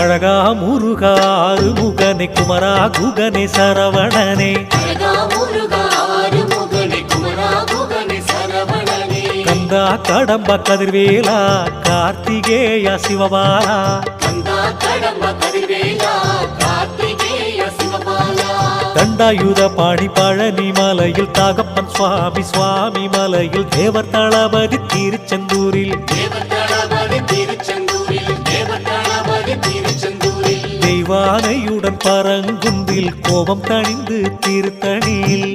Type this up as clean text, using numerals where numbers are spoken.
அழகா முருகா ஆறுமுகனே குமரா குகனே சரவணனே கந்தா கடம்பா கதிர்வேலா கார்த்திகேயா சிவபாலா தண்டாயுத பாணி பழனி மலையில் தாகப்பன் சுவாமி சுவாமி மலையில் தேவர் தளபதி திருச்செந்தூரில் தெய்வானையுடன் பரங்குன்றில் கோபம் தணிந்து திருத்தணியில்